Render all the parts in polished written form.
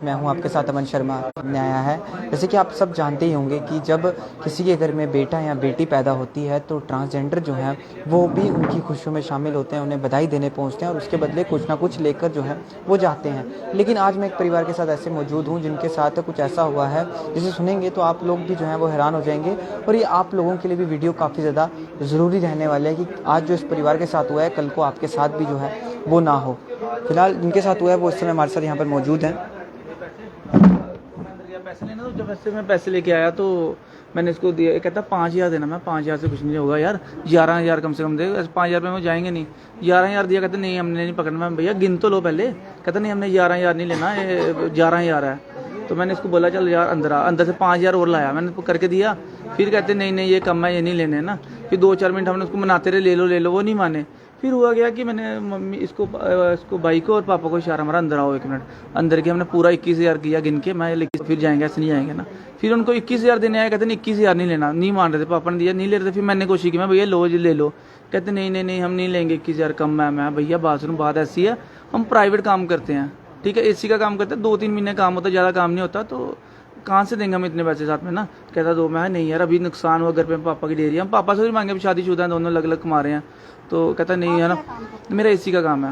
मैं हूं आपके साथ अमन शर्मा ने आया है। जैसे कि आप सब जानते ही होंगे कि जब किसी के घर में बेटा या बेटी पैदा होती है तो ट्रांसजेंडर जो है वो भी उनकी खुशियों में शामिल होते हैं, उन्हें बधाई देने पहुंचते हैं और उसके बदले कुछ ना कुछ लेकर जो है वो जाते हैं। लेकिन आज मैं एक परिवार के साथ ऐसे मौजूद हूँ जिनके साथ कुछ ऐसा हुआ है जिसे सुनेंगे तो आप लोग भी जो है वो हैरान हो जाएंगे और ये आप लोगों के लिए भी वीडियो काफ़ी ज़्यादा ज़रूरी रहने वाले हैं कि आज जो इस परिवार के साथ हुआ है कल को आपके साथ भी जो है वो ना हो। फिलहाल जिनके साथ हुआ है वो इस समय हमारे साथ यहाँ पर मौजूद हैं। पैसे लेना, तो जब ऐसे मैं पैसे लेके आया तो मैंने इसको दिया, ये कहता 5,000 देना। मैं 5,000 से कुछ नहीं होगा यार, 11,000 कम से कम दे, 5,000 रुपये में जाएंगे नहीं। 11,000 दिया, कहते नहीं हमने नहीं पकड़ना। मैं भैया गिन तो लो पहले, कहता नहीं हमने 11,000 नहीं लेना, ये 11,000 है। तो मैंने इसको बोला चल यार अंदर आ, अंदर से 5,000 और लाया, मैंने करके दिया। फिर कहते नहीं नहीं ये कम है, ये नहीं लेने ना। फिर 2-4 मिनट हमने उसको मनाते रहे, ले लो, वो नहीं माने। फिर हुआ गया कि मैंने मम्मी इसको भाई को और पापा को इशारा मारा अंदर आओ 1 मिनट। अंदर के हमने पूरा 21,000 किया गिन के, मैं लेकिन फिर जाएंगे, ऐसे नहीं जाएंगे ना। फिर उनको 21,000 देने आए, कहते नहीं 21,000 नहीं लेना, नहीं मान रहे थे, पापा ने दिया नहीं ले रहे थे। फिर मैंने कोशिश की, मैं भैया लो जी ले लो, कहते नहीं नहीं नहीं हम नहीं लेंगे, 21,000 कम है। मैं भैया बात सुनो, बात ऐसी है हम प्राइवेट काम करते हैं, ठीक है, एसी का काम करते हैं, 2-3 महीने काम होता है, ज़्यादा काम नहीं होता, तो कहाँ से देंगे हम इतने पैसे साथ में ना। कहता दो, मैं नहीं यार अभी नुकसान हुआ घर पे, पापा की डेयरी, हम पापा से भी मांगे, शादीशुदा हैं दोनों, अलग अलग कमा रहे हैं। तो कहता नहीं है ना, मेरा एसी का काम है।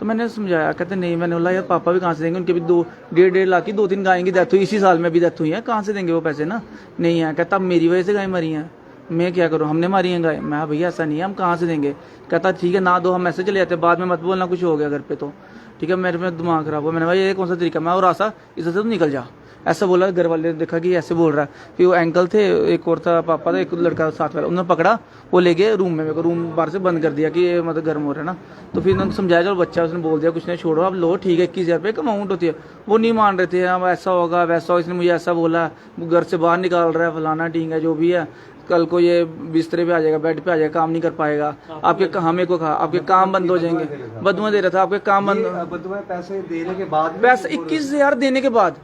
तो मैंने समझाया, कहते नहीं, मैंने बोला यार पापा भी कहाँ से देंगे, उनके भी 2-1.5 लाख की 2-3 गाय की डेथ हुई, इसी साल में भी डेथ हुई है, कहाँ से देंगे वो पैसे ना, नहीं है। कहता मेरी वजह से गाय मरी हैं, मैं क्या करूँ, हमने मारी हैं गाय। मैं भैया ऐसा नहीं है, हम कहाँ से देंगे। कहता ठीक है ना दो, हम ऐसे चले जाते, बाद में मत बोलना कुछ हो गया घर पे तो, ठीक है। मेरे में दिमाग खराब हुआ, मैंने भाई ये कौन सा तरीका, मैं और आशा इधर से तो निकल जा, ऐसा बोला। घर वाले ने देखा कि ऐसे बोल रहा है। फिर वो अंकल थे, एक और था, पापा था, एक लड़का साथ वाला, उन्होंने पकड़ा, वो ले गए रूम में, मेरे को रूम बाहर से बंद कर दिया कि ये मतलब गर्म हो रहा है ना। तो फिर उन्होंने समझाया, चलो बच्चा, उसने बोल दिया कुछ नहीं, छोड़ो आप लो, ठीक है 21,000 रुपये अमाउंट होती है। वो नहीं मान रहे थे, हाँ ऐसा होगा वैसा, इसने मुझे ऐसा बोला, घर से बाहर निकाल रहा है, फलाना ठीक है जो भी है, कल को ये बिस्तरे पे आ जाएगा, बेड पे आ जाएगा, काम नहीं कर पाएगा, आपके हमें को कहा आपके काम बंद हो जाएंगे। बदुआ दे रहा था, आपके काम बंद, पैसे देने के बाद, पैसे 21,000 देने के बाद,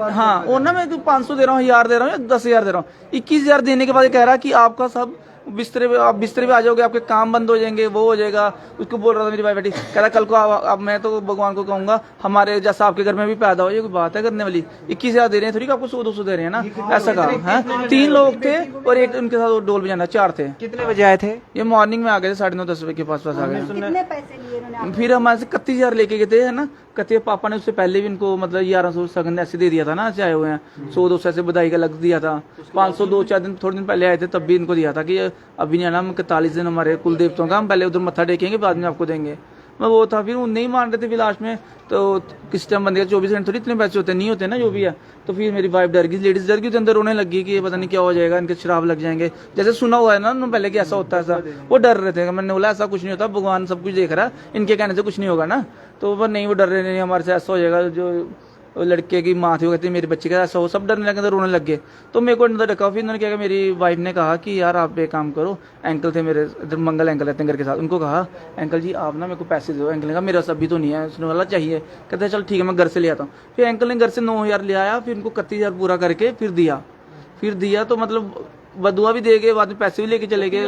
हाँ और ना मैं 500 दे रहा हूँ, 1,000 दे रहा हूँ या 10,000 दे रहा हूँ, 21,000 देने के बाद कह रहा कि आपका सब बिस्तरे पे, आप बिस्तरे पे आ जाओगे, आपके काम बंद हो जाएंगे, वो हो जाएगा। उसको बोल रहा था मेरी भाई बेटी, कह रहा कल को अब मैं तो भगवान को कहूंगा हमारे जैसा आपके घर में भी पैदा हो, ये कोई बात है करने वाली। 21,000 दे रहे हैं, थोड़ी आपको 100-200 दे रहे हैं ना, ऐसा कहा है। 3 लोग थे और एक उनके साथ डोल बजाना, 4 थे। कितने बजे आए थे? ये मॉर्निंग में आ गए थे, 9:30 बजे के पास आ गए। कितने पैसे लिए उन्होंने? फिर हमारे से 31,000 लेके गए थे, है ना। कहते पापा ने उससे पहले भी इनको मतलब 1100 सगन ऐसे दे दिया था ना, ऐसे आए हुए हैं, 100-200 ऐसे बधाई का लग दिया था। 500 2-4 दिन थोड़े दिन पहले आए थे, तब भी इनको दिया था कि अभी नहीं आना, हम 41 दिन हमारे कुल देवताओं का, हम पहले उधर मत्था टेकेंगे, बाद में आपको देंगे। मैं वो था, फिर वो नहीं मान रहे थे। फिर लास्ट में तो किस टाइम बंद गया, 24 घंटे थोड़ी इतने पैसे होते नहीं होते ना, जो भी है। तो फिर मेरी वाइफ डर गई, लेडीज डर गई, अंदर रोने लगी कि ये पता नहीं क्या हो जाएगा, इनके शराब लग जाएंगे, जैसे सुना हुआ है ना उन्होंने पहले कि ऐसा होता है, ऐसा वो डर रहे थे। मैंने बोला ऐसा कुछ नहीं होता, भगवान सब कुछ देख रहा है, इनके कहने से कुछ नहीं होगा ना। तो वो नहीं, वो डर रहे नहीं हमारे से ऐसा हो जाएगा, जो लड़के की माँ थी वो कहती मेरे बच्चे का ऐसा हो, सब डरने लगे, रोने लग गए। तो मेरे को अंदर रखा। फिर उन्होंने क्या किया, मेरी वाइफ ने कहा कि यार आप एक काम करो, अंकल थे मेरे इधर, मंगल अंकल रहते हैं घर के साथ, उनको कहा अंकल जी आप ना मेरे को पैसे दो। अंकल ने कहा मेरा सभी तो नहीं है, उसने बोला चाहिए, कहते चल ठीक है मैं घर से ले आता हूँ। फिर अंकल ने घर से 9,000 ले आया, फिर उनको 31,000 पूरा करके फिर दिया। तो मतलब बदुआ भी दे गए, बाद में पैसे भी लेके चले गए।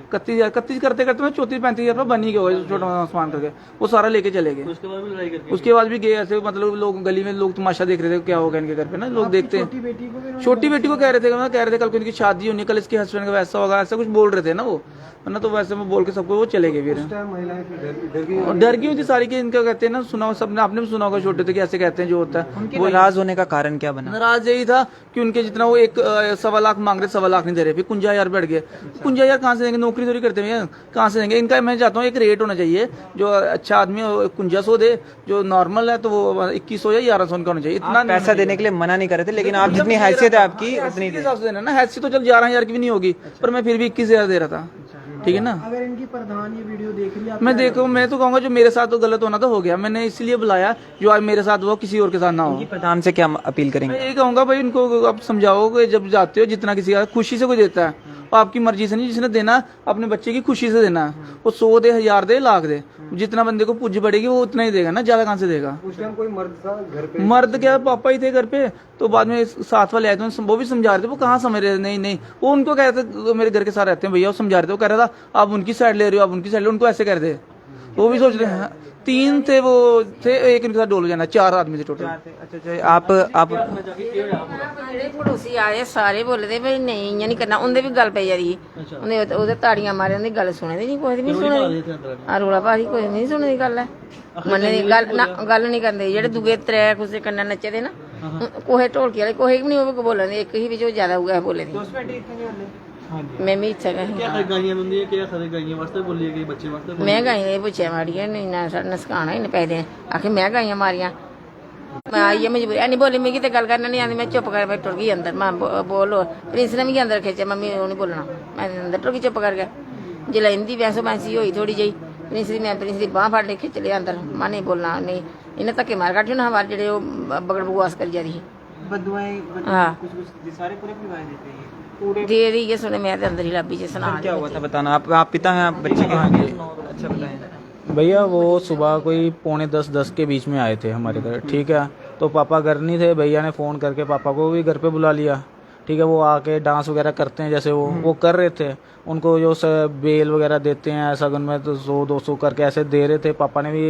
31,000 करते करते मैं 34-35,000 रुपये बन ही गया, छोटा सामान करके वो सारा लेके चले गए। उसके बाद भी गए ऐसे, मतलब लोग गली में लोग तमाशा देख रहे थे, क्या होगा इनके घर पे ना, लोग देखते हैं। छोटी बेटी को कह रहे थे कल को इनकी शादी होनी, कल इसके हस्बैंड का वैसा होगा, ऐसा कुछ बोल रहे थे ना वो, ना। तो वैसे में बोल के सबको वो चले गए। फिर डर गई थी सारी, कि इनका कहते हैं ना, सुना सबने, आपने भी सुना होगा छोटे थे कि ऐसे कहते हैं जो होता है। वो नाराज होने का कारण क्या बना? नाराज यही था कि उनके जितना वो 1.25 लाख मांग रहे, 1.25 लाख नहीं दे रहे। फिर 51,000 बढ़ गए। 51,000 कहाँ से देंगे, नौकरी थोड़ी करते हैं, कहाँ से देंगे इनका। मैं चाहता हूँ एक रेट होना चाहिए, जो अच्छा आदमी 51,000 दे, जो नॉर्मल है तो वो 2100 या 1100 का होना चाहिए। इतना पैसा देने के लिए मना नहीं कर रहे थे, लेकिन आप जितनी हैसियत है आपकी उतनी हिसाब से देना ना। हैसियत तो चल 11,000 की भी नहीं होगी, पर मैं फिर भी 21,000 दे रहा था, ठीक है ना। अगर इनकी प्रधान ये वीडियो देख रही है, मैं तो कहूँगा जो मेरे साथ तो गलत होना तो हो गया, मैंने इसलिए बुलाया, जो आज मेरे साथ हुआ किसी और के साथ ना हो। प्रधान से क्या अपील करेंगे? मैं यही कहूँगा भाई, इनको आप समझाओ कि जब जाते हो, जितना किसी का खुशी से कोई देता है, आपकी मर्जी से नहीं, जिसने देना अपने बच्चे की खुशी से देना है। वो 100 दे, 1000 दे, लाख दे, जितना बंदे को पुज बढ़ेगी वो उतना ही देगा ना, ज्यादा कहाँ से देगा। उस टाइम कोई मर्द था घर पे? मर्द क्या, पापा ही थे घर पे। तो बाद में साथ वाले आए थे, वो भी समझा रहे थे, वो कहाँ समझ रहे थे, नहीं वो उनको कह रहे थे, मेरे घर के साथ रहते हैं भैया, वो समझा रहे थे, वो कह रहा था आप उनकी साइड ले रहे हो, आप उनकी साइड ले, उनको ऐसे कह रहे थे। वो भी सोच रहे हैं 3 थे, वो थे, एक इनके साथ डोल जाना, 4 आदमी थे टोटल। अच्छा अच्छा, आप ਜਿਹੜੇ ਪੜੋਸੀ ਆਏ ਸਾਰੇ ਬੋਲਦੇ ਵੀ ਨਹੀਂ ਇੰਜ ਨਹੀਂ ਕਰਨਾ, ਉਹਦੇ ਵੀ ਗੱਲ ਪਈ ਜਾ ਰਹੀ, ਉਹਦੇ ਤਾੜੀਆਂ ਮਾਰੇ, ਉਹਦੀ ਗੱਲ ਸੁਣੇ ਨਹੀਂ, ਕੋਈ ਨਹੀਂ ਸੁਣੇ, ਆ ਰੋਲਾ ਪਾਦੀ ਕੋਈ ਨਹੀਂ ਸੁਣੇ ਦੀ ਗੱਲ ਹੈ, ਮੰਨੇ ਦੀ ਗੱਲ ਨਾ, ਗੱਲ ਨਹੀਂ ਕਰਦੇ। ਜਿਹੜੇ ਦੂਗੇ ਤਰੇ ਕੁਸੇ ਕੰਨਾ ਨੱਚੇ ਦੇ ਨਾ, ਕੋਹੇ ਢੋਲਕੀ ਵਾਲੇ ਕੋਹੇ ਵੀ ਨਹੀਂ ਉਹ ਬੋਲਣ ਦੇ, ਇੱਕ ਹੀ ਵਿੱਚ ਜ਼ਿਆਦਾ ਹੋਊਗਾ ਬੋਲੇ ਦੀ। ਮੈਂ ਵੀ ਇੱਥੇ ਗਈ ਗਾਈਆਂ ਹੁੰਦੀਆਂ ਕਿ ਸਾਰੇ ਗਾਈਆਂ ਵਾਸਤੇ ਬੋਲੀ ਗਈ, ਬੱਚੇ ਵਾਸਤੇ ਮੈਂ ਗਾਈਆਂ ਇਹ ਪੁੱਛਿਆ ਮਾਰੀਆਂ ਨਹੀਂ ਨਾ ਨਸਕਾਣਾ ਇਹਨੇ ਪੈਦੇ ਆਖੇ ਮੈਂ ਗਾਈਆਂ ਮਾਰੀਆਂ। ਮੈਂ ਆਈ ਮਜਬੂਰੀ ਨਹੀਂ ਬੋਲੀ, ਮੈਂ ਕਿਤੇ ਗੱਲ ਕਰਨਾ ਨਹੀਂ ਆਂਦੀ, ਮੈਂ ਚੁੱਪ ਕਰ ਟੁਰ ਗਈ ਅੰਦਰ। ਮੈਂ ਬੋਲੋ ਪ੍ਰਿੰਸ ਨੇ ਵੀ ਅੰਦਰ ਖਿੱਚਿਆ, ਮੰਮੀ ਉਹ ਨਹੀਂ ਬੋਲਣਾ, ਮੈਂ ਅੰਦਰ ਟੁਰ ਗਈ ਚੁੱਪ ਕਰ ਗਿਆ। ਜੇ ਲੈਂਦੀ ਵੈਸੋ ਮੈਸੀ ਹੋਈ ਥੋੜੀ ਜਿਹੀ, ਪ੍ਰਿੰਸ ਦੀ ਬਾਂਹ ਫੜ ਲਈ ਖਿੱਚ ਲਿਆ ਅੰਦਰ, ਮੈਂ ਨਹੀਂ ਬੋਲਣਾ, ਨਹੀਂ ਇਹਨੇ ਧੱਕੇ ਮਾਰ ਕੱਢ ਨਾ ਹਮਾਰੇ ਜਿਹੜੇ ਉਹ ਬਗੜ ਬਗਵਾਸ ਕਰੀ ਜਾਂਦੀ हाँ सारे पूरे परिवार देते हैं दे दी ये सुने, मैं तो अंदर ही लॉबी से सुना। क्या हुआ था बताना, आप पिता हैं, आप बच्चे के? अच्छा बताएं। भैया वो सुबह कोई 9:45-10 के बीच में आए थे हमारे घर, ठीक है। तो पापा घर नहीं थे, भैया ने फ़ोन करके पापा को भी घर पे बुला लिया, ठीक है। वो आके डांस वगैरह करते हैं जैसे वो कर रहे थे। उनको जो बेल वगैरह देते हैं सगन में, तो 100-200 करके ऐसे दे रहे थे। पापा ने भी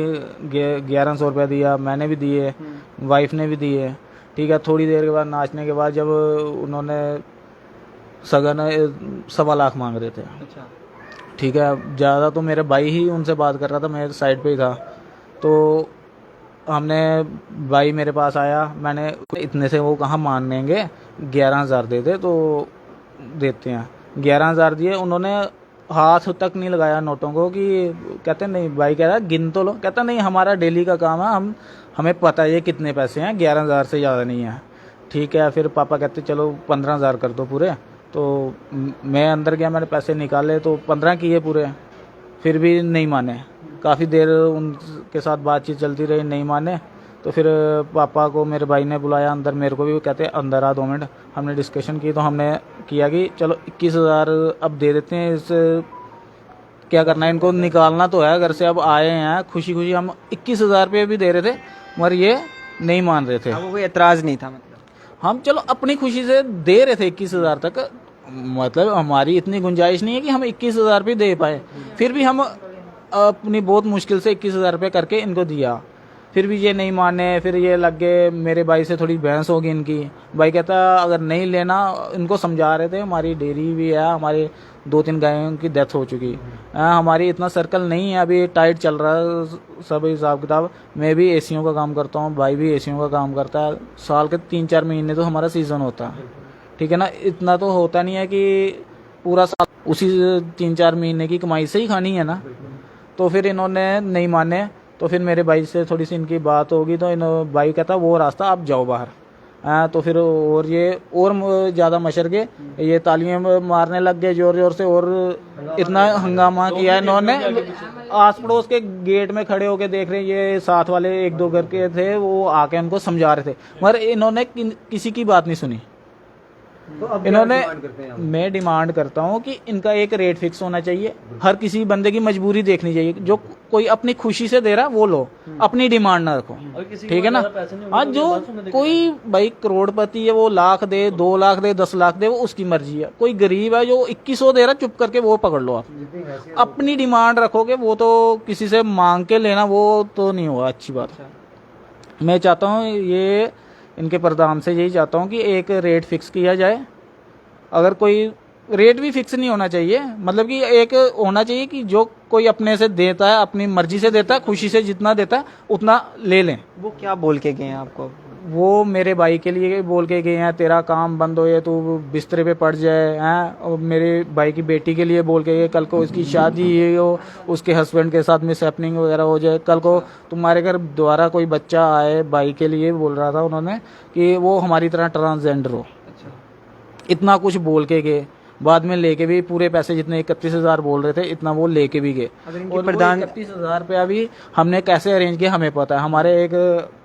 1100 रुपया दिया, मैंने भी दिए, वाइफ ने भी दिए, ठीक है। थोड़ी देर के बाद नाचने के बाद जब उन्होंने सगन 1.25 लाख मांग रहे थे, अच्छा ठीक है। ज़्यादा तो मेरे भाई ही उनसे बात कर रहा था, मैं साइड पे ही था। तो हमने भाई मेरे पास आया, मैंने इतने से वो कहाँ मानेंगे, 11,000 दे दे तो देते हैं। 11,000 दिए, उन्होंने हाथ तक नहीं लगाया नोटों को, कि कहते नहीं, भाई कह रहा गिन तो लो, कहता नहीं हमारा डेली का काम है, हमें पता है ये कितने पैसे हैं, 11,000 से ज़्यादा नहीं है, ठीक है। फिर पापा कहते चलो 15,000 कर दो पूरे। तो मैं अंदर गया, मैंने पैसे निकाले तो 15 किए पूरे, फिर भी नहीं माने। काफ़ी देर उनके साथ बातचीत चलती रही, नहीं माने। तो फिर पापा को मेरे भाई ने बुलाया अंदर, मेरे को भी कहते अंदर आ 2 मिनट। हमने डिस्कशन की, तो हमने किया कि चलो 21,000 अब दे देते हैं, इस क्या करना है, इनको निकालना तो है घर से, अब आए हैं खुशी खुशी। हम 21,000 रुपये भी दे रहे थे, मगर ये नहीं मान रहे थे। वो कोई एतराज़ नहीं था मतलब? हम चलो अपनी खुशी से दे रहे थे 21,000 तक, मतलब हमारी इतनी गुंजाइश नहीं है कि हम 21,000 रुपये दे पाए, फिर भी हम अपनी बहुत मुश्किल से 21,000 रुपये करके इनको दिया। फिर भी ये नहीं माने, फिर ये लग गए, मेरे भाई से थोड़ी बहस होगी इनकी। भाई कहता अगर नहीं लेना, इनको समझा रहे थे हमारी डेयरी भी है, हमारे 2-3 गायों की डेथ हो चुकी है, हमारी इतना सर्कल नहीं है, अभी टाइट चल रहा है सब हिसाब किताब। मैं भी एसीओं का काम करता हूँ, भाई भी एसीओं का काम करता है। साल के 3-4 महीने तो हमारा सीज़न होता है, ठीक है ना। इतना तो होता नहीं है कि पूरा साल उसी 3-4 महीने की कमाई से ही खानी है ना। तो फिर इन्होंने नहीं माने, तो फिर मेरे भाई से थोड़ी सी इनकी बात होगी, तो भाई कहता वो रास्ता आप जाओ बाहर। तो फिर और ये और ज़्यादा मशर गए, ये तालियां मारने लग गए ज़ोर ज़ोर से, और इतना हंगामा किया इन्होंने। आस पड़ोस के गेट में खड़े होके देख रहे, ये साथ वाले 1-2 घर के थे, वो आके उनको समझा रहे थे, मगर इन्होंने किसी की बात नहीं सुनी। तो अब इन्होंने, क्या डिमांड करते हैं आप? मैं डिमांड करता हूँ कि इनका एक रेट फिक्स होना चाहिए। हर किसी बंदे की मजबूरी देखनी चाहिए, जो कोई अपनी खुशी से दे रहा वो लो, अपनी डिमांड ना रखो, ठीक है ना। आज जो कोई भाई करोड़पति है, वो लाख दे, 2 लाख दे, 10 लाख दे, वो उसकी मर्जी है। कोई गरीब है जो 2100 दे रहा, चुप करके वो पकड़ लो आप। अपनी डिमांड रखोगे, वो तो किसी से मांग के लेना, वो तो नहीं होगा अच्छी बात। मैं चाहता हूँ, ये इनके प्रधान से यही चाहता हूँ कि एक रेट फिक्स किया जाए। अगर कोई रेट भी फिक्स नहीं होना चाहिए, मतलब कि एक होना चाहिए कि जो कोई अपने से देता है, अपनी मर्जी से देता है, खुशी से जितना देता है उतना ले लें। वो क्या बोल के गए हैं आपको? वो मेरे भाई के लिए बोल के गए हैं, तेरा काम बंद हो, तू बिस्तरे पे पड़ जाए हैं। और मेरे भाई की बेटी के लिए बोल के गए, कल को इसकी शादी हो, उसके हस्बैंड के साथ मिस हैपनिंग वगैरह हो जाए, कल को तुम्हारे घर दोबारा कोई बच्चा आए, भाई के लिए बोल रहा था उन्होंने कि वो हमारी तरह ट्रांसजेंडर हो। इतना कुछ बोल के गए, बाद में लेके भी पूरे पैसे जितने 31,000 बोल रहे थे, इतना वो लेके भी गए। और प्रधान 31,000 रुपया भी हमने कैसे अरेंज किया हमें पता है। हमारे एक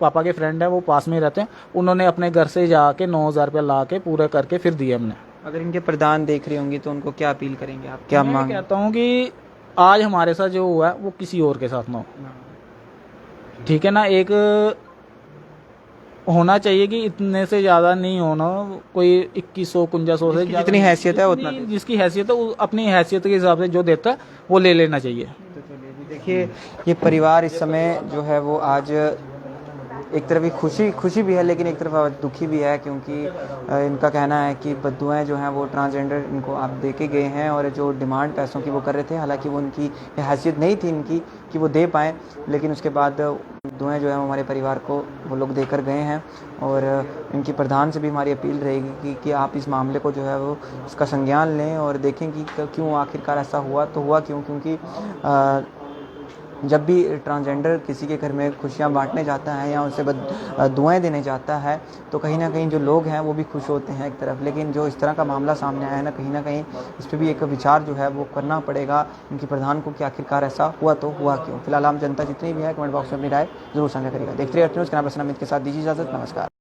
पापा के फ्रेंड है, वो पास में ही रहते हैं, उन्होंने अपने घर से जाके 9,000 रुपया ला के पूरा करके फिर दिए हमने। अगर इनके प्रधान देख रही होंगी तो उनको क्या अपील करेंगे आप, क्या मैं मांग? कहता हूँ कि आज हमारे साथ जो हुआ है वो किसी और के साथ ना हो, ठीक है ना। एक होना चाहिए कि इतने से ज़्यादा नहीं होना, कोई 2100-5100 से जितनी हैसियत है उतना जिसकी हैसियत है, अपनी हैसियत के हिसाब से जो देता है वो ले लेना चाहिए। तो चलिए जी, देखिए ये परिवार इस समय जो है वो आज एक तरफ ही खुशी भी है, लेकिन एक तरफ दुखी भी है, क्योंकि इनका कहना है कि बद्दुआएं जो हैं वो ट्रांसजेंडर इनको आप दे के गए हैं, और जो डिमांड पैसों की वो कर रहे थे, हालांकि वो उनकी हैसियत नहीं थी इनकी कि वो दे पाएँ, लेकिन उसके बाद दुआएं जो है हमारे परिवार को वो लोग देकर गए हैं। और इनकी प्रधान से भी हमारी अपील रहेगी कि आप इस मामले को जो है वो इसका संज्ञान लें और देखें कि क्यों आखिरकार ऐसा हुआ, तो हुआ क्यों, क्योंकि जब भी ट्रांसजेंडर किसी के घर में खुशियां बांटने जाता है या उसे दुआएं देने जाता है, तो कहीं ना कहीं जो लोग हैं वो भी खुश होते हैं एक तरफ, लेकिन जो इस तरह का मामला सामने आया है ना कहीं इस पर भी एक विचार जो है वो करना पड़ेगा उनकी प्रधान को कि आखिरकार ऐसा हुआ तो हुआ क्यों। फिलहाल आम जनता जितनी भी है कमेंट बॉक्स में अपनी राय जरूर साझा करिएगा। देखते रहिए न्यूज़, कैमरा पर्सन अमित के साथ दीजिए इजाजत, नमस्कार।